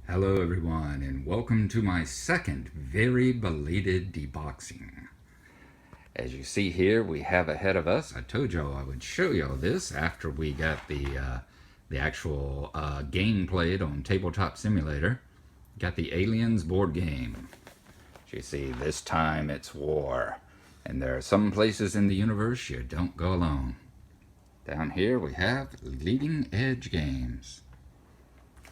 Hello everyone and welcome to my second very belated deboxing. As you see here, we have ahead of us, I told y'all I would show y'all this after we got the actual game played on Tabletop Simulator. Got the Aliens board game. As you see, this time it's war. And there are some places in the universe you don't go alone. Down here we have Leading Edge Games.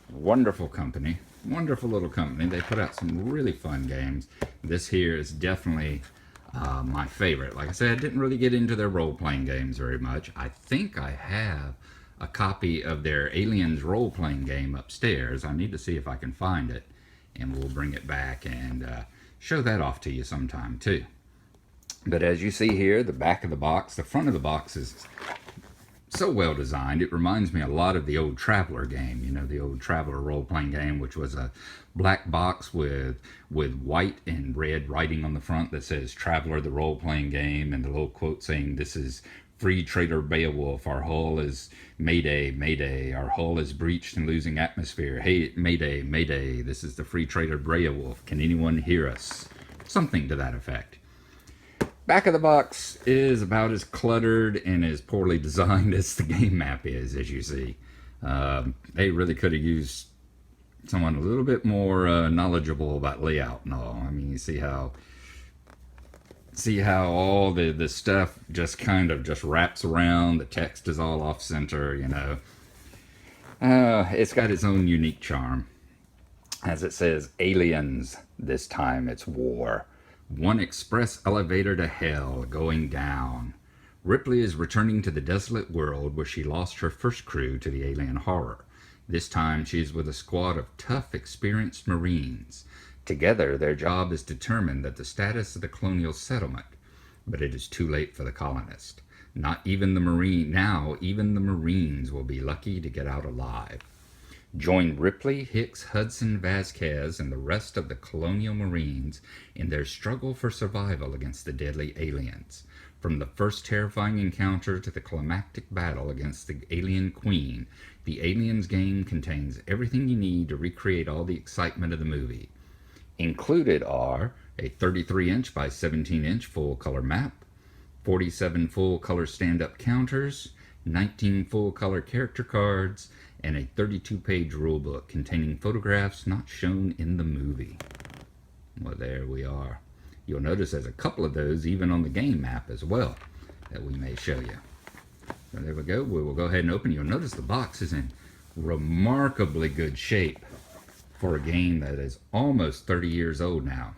Wonderful company, wonderful little company. They put out some really fun games. This here is definitely my favorite. Like I said, I didn't really get into their role-playing games very much. I think I have a copy of their Aliens role-playing game upstairs. I need to see if I can find it, and we'll bring it back and show that off to you sometime too. But as you see here, the back of the box, the front of the box is so well designed. It reminds me a lot of the old Traveler game, you know, the old Traveler role-playing game, which was a black box with white and red writing on the front that says Traveler the role-playing game, and the little quote saying, "This is Free Trader Beowulf. Our hull is Mayday, Mayday. Our hull is breached and losing atmosphere. Hey, Mayday, Mayday. This is the Free Trader Beowulf. Can anyone hear us?" Something to that effect. Back of the box is about as cluttered and as poorly designed as the game map is, as you see. They really could have used someone a little bit more knowledgeable about layout and all. I mean, you see how all the stuff just kind of just wraps around. The text is all off center, you know. It's got its own unique charm. As it says, aliens, this time it's war. One express elevator to hell, going down. Ripley is returning to the desolate world where she lost her first crew to the alien horror. This time she is with a squad of tough, experienced Marines. Together, their job is to determine the status of the colonial settlement. But it is too late for the colonists. Even the Marines will be lucky to get out alive. Join Ripley, Hicks, Hudson, Vasquez, and the rest of the colonial Marines in their struggle for survival against the deadly aliens. From the first terrifying encounter to the climactic battle against the alien queen, the Aliens game contains everything you need to recreate all the excitement of the movie. Included are a 33-inch by 17-inch full-color map, 47 full-color stand-up counters, 19 full-color character cards, and a 32-page rulebook containing photographs not shown in the movie. Well, there we are. You'll notice there's a couple of those even on the game map as well that we may show you. So there we go. We will go ahead and open. You'll notice the box is in remarkably good shape for a game that is almost 30 years old now.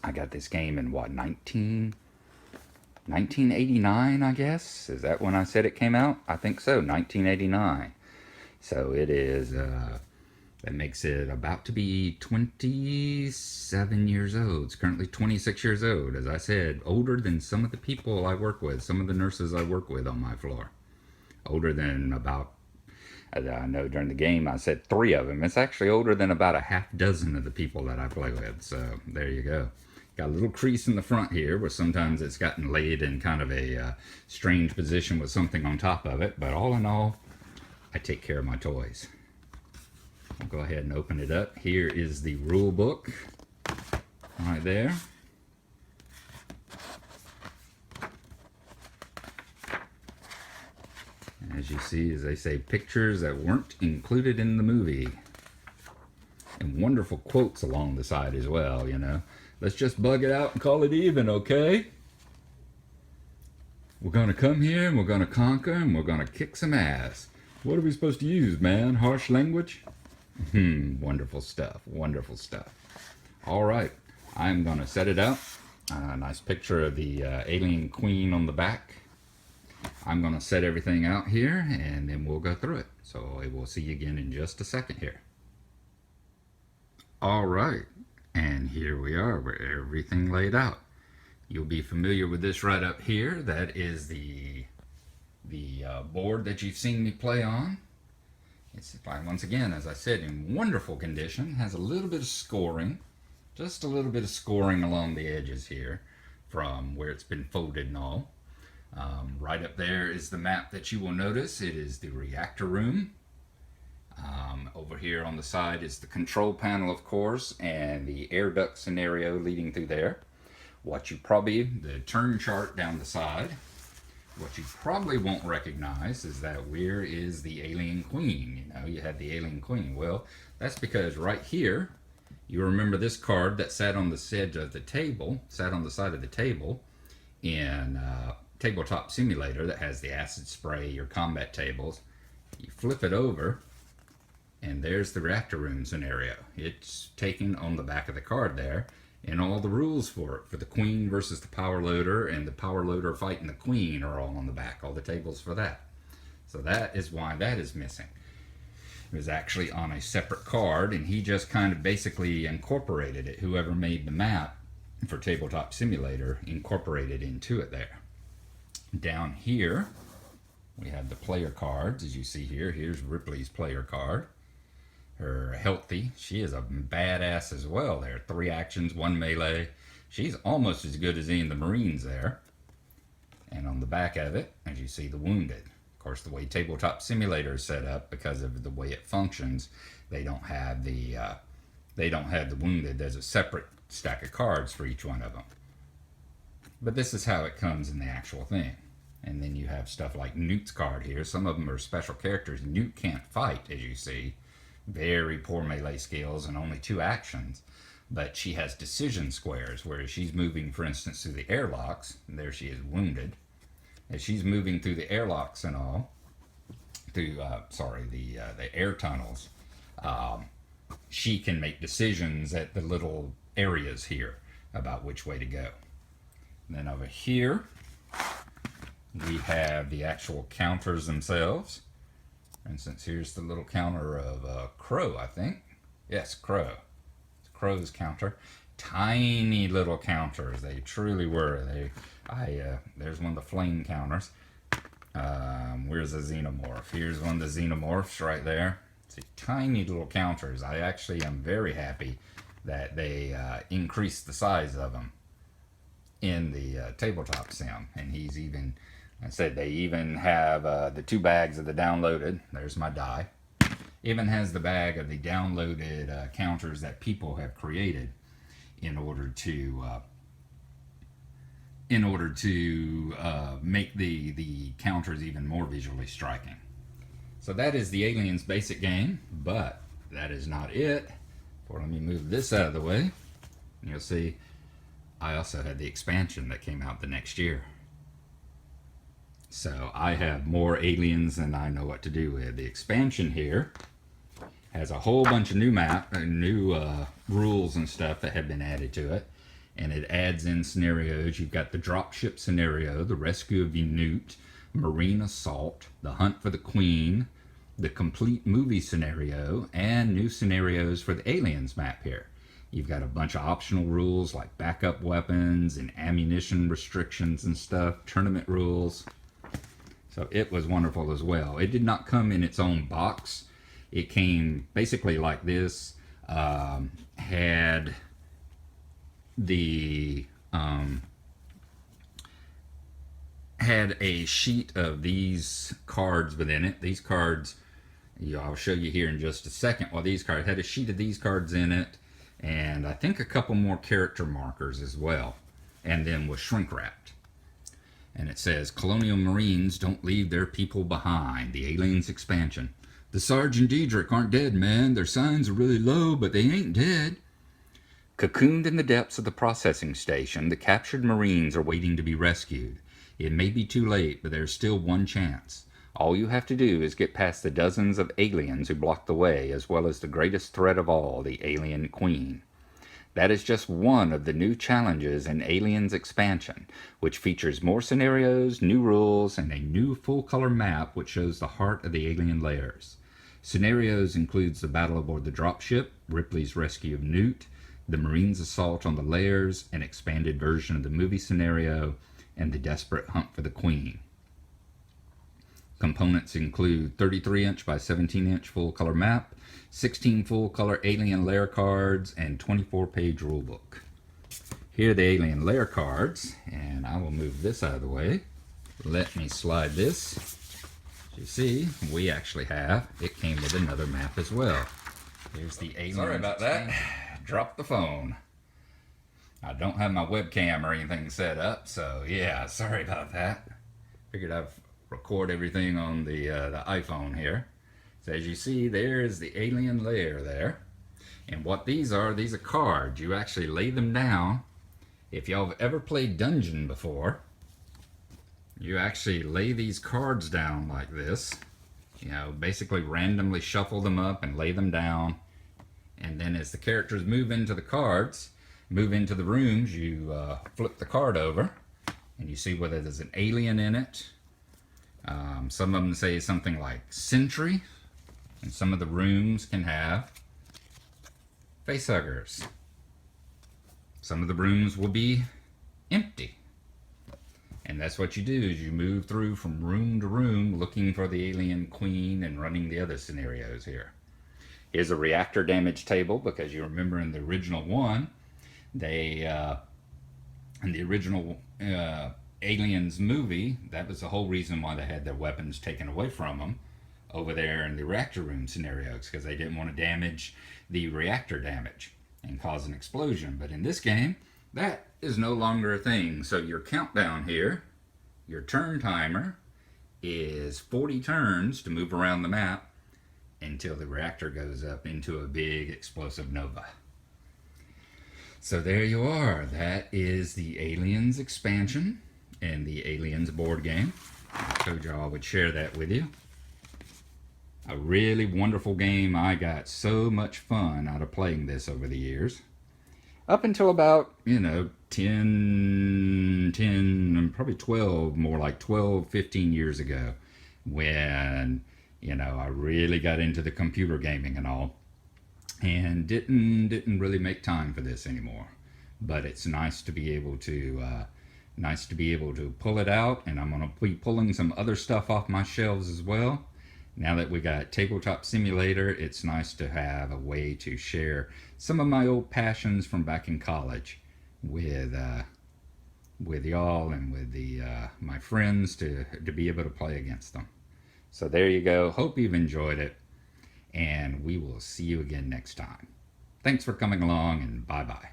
I got this game in, 1989, I guess? Is that when I said it came out? I think so, 1989. So it is, that makes it about to be 27 years old. It's currently 26 years old. As I said, older than some of the people I work with, some of the nurses I work with on my floor. Older than about, I know during the game I said 3 of them. It's actually older than about a half dozen of the people that I play with. So there you go. Got a little crease in the front here where sometimes it's gotten laid in kind of a strange position with something on top of it. But all in all, I take care of my toys. I'll go ahead and open it up. Here is the rule book right there. As you see, as they say, pictures that weren't included in the movie. And wonderful quotes along the side as well, you know. Let's just bug it out and call it even, okay? We're gonna come here and we're gonna conquer and we're gonna kick some ass. What are we supposed to use, man? Harsh language? Wonderful stuff. Wonderful stuff. All right. I'm going to set it up. Nice picture of the alien queen on the back. I'm going to set everything out here, and then we'll go through it. So I will see you again in just a second here. All right. And here we are with everything laid out. You'll be familiar with this right up here. That is the board that you've seen me play on. It's, once again, as I said, in wonderful condition. Has a little bit of scoring, just a little bit of scoring along the edges here from where it's been folded and all. Right up there is the map that you will notice. It is the reactor room. Over here on the side is the control panel, of course, and the air duct scenario leading through there. The turn chart down the side. What you probably won't recognize is that where is the alien queen? You know, you had the alien queen. Well, that's because right here, you remember this card that sat on the edge of the table, sat on the side of the table in Tabletop Simulator that has the acid spray, your combat tables. You flip it over, and there's the reactor room scenario. It's taken on the back of the card there, and all the rules for it, for the queen versus the power loader, and the power loader fighting the queen are all on the back, all the tables for that. So that is why that is missing. It was actually on a separate card, and he just kind of basically incorporated it. Whoever made the map for Tabletop Simulator incorporated into it there. Down here, we have the player cards, as you see here. Here's Ripley's player card. Her healthy. She is a badass as well there. 3 actions, 1 melee. She's almost as good as any of the Marines there. And on the back of it, as you see, the wounded. Of course, the way Tabletop Simulator is set up, because of the way it functions, they don't have the wounded. There's a separate stack of cards for each one of them. But this is how it comes in the actual thing. And then you have stuff like Newt's card here. Some of them are special characters. Newt can't fight, as you see. Very poor melee skills and only 2 actions. But she has decision squares, whereas she's moving, for instance, through the airlocks. And there she is wounded. As she's moving through the airlocks and all, through, the air tunnels, she can make decisions at the little areas here about which way to go. And then over here, we have the actual counters themselves. For instance, here's the little counter of Crow, I think. Yes, Crow. It's Crow's counter. Tiny little counters. They truly were. There's one of the flame counters. Where's the xenomorph? Here's one of the xenomorphs right there. It's tiny little counters. I actually am very happy that they increased the size of them in the tabletop sim. And he's even, I said, they even have the 2 bags of the downloaded. There's my die. Even has the bag of the downloaded counters that people have created in order to make the counters even more visually striking. So that is the Aliens basic game, but that is not it. Let me move this out of the way. And you'll see I also had the expansion that came out the next year. So I have more aliens than I know what to do with. The expansion here has a whole bunch of new rules and stuff that have been added to it. And it adds in scenarios. You've got the dropship scenario, the rescue of Newt, marine assault, the hunt for the queen, the complete movie scenario, and new scenarios for the aliens map here. You've got a bunch of optional rules like backup weapons and ammunition restrictions and stuff, tournament rules. So it was wonderful as well. It did not come in its own box. It came basically like this. Had a sheet of these cards within it. These cards, I'll show you here in just a second. Well, these cards had a sheet of these cards in it, and I think a couple more character markers as well, and then was shrink wrapped. And it says, Colonial Marines don't leave their people behind. The Aliens expansion. The Sarge and Diedrich aren't dead, man. Their signs are really low, but they ain't dead. Cocooned in the depths of the processing station, the captured Marines are waiting to be rescued. It may be too late, but there's still one chance. All you have to do is get past the dozens of aliens who block the way, as well as the greatest threat of all, the Alien Queen. That is just one of the new challenges in Aliens expansion, which features more scenarios, new rules, and a new full-color map which shows the heart of the alien layers. Scenarios includes the battle aboard the dropship, Ripley's rescue of Newt, the Marines' assault on the layers, an expanded version of the movie scenario, and the desperate hunt for the Queen. Components include 33-inch by 17-inch full-color map, 16 full-color alien layer cards, and 24-page rulebook. Here are the alien layer cards, and I will move this out of the way. Let me slide this As you see, we actually have, it came with another map as well. Here's the alien. Sorry about that. Dropped the phone. I don't have my webcam or anything set up, so yeah, sorry about that. Figured I'd record everything on the iPhone here. So as you see, there's the alien layer there. And what these are cards. You actually lay them down. If y'all have ever played Dungeon before, you actually lay these cards down like this. You know, basically randomly shuffle them up and lay them down. And then as the characters move into the cards, move into the rooms, you flip the card over and you see whether there's an alien in it. Some of them say something like Sentry, and some of the rooms can have facehuggers. Some of the rooms will be empty. And that's what you do, is you move through from room to room looking for the alien queen and running the other scenarios here. Here's a reactor damage table, because you remember in the original one, they, in the original Aliens movie, that was the whole reason why they had their weapons taken away from them over there in the reactor room scenarios, because they didn't want to damage the reactor damage and cause an explosion. But in this game, that is no longer a thing. So your countdown here, your turn timer, is 40 turns to move around the map until the reactor goes up into a big explosive nova. So there you are. That is the Aliens expansion and the Aliens board game. I told you I would share that with you. A really wonderful game. I got so much fun out of playing this over the years. Up until about, 10, and probably 12, more like 12, 15 years ago, when, I really got into the computer gaming and all, and didn't really make time for this anymore. But it's nice to be able to pull it out, and I'm going to be pulling some other stuff off my shelves as well. Now that we got Tabletop Simulator, it's nice to have a way to share some of my old passions from back in college with y'all and with my friends to be able to play against them. So there you go. Hope you've enjoyed it, and we will see you again next time. Thanks for coming along, and bye-bye.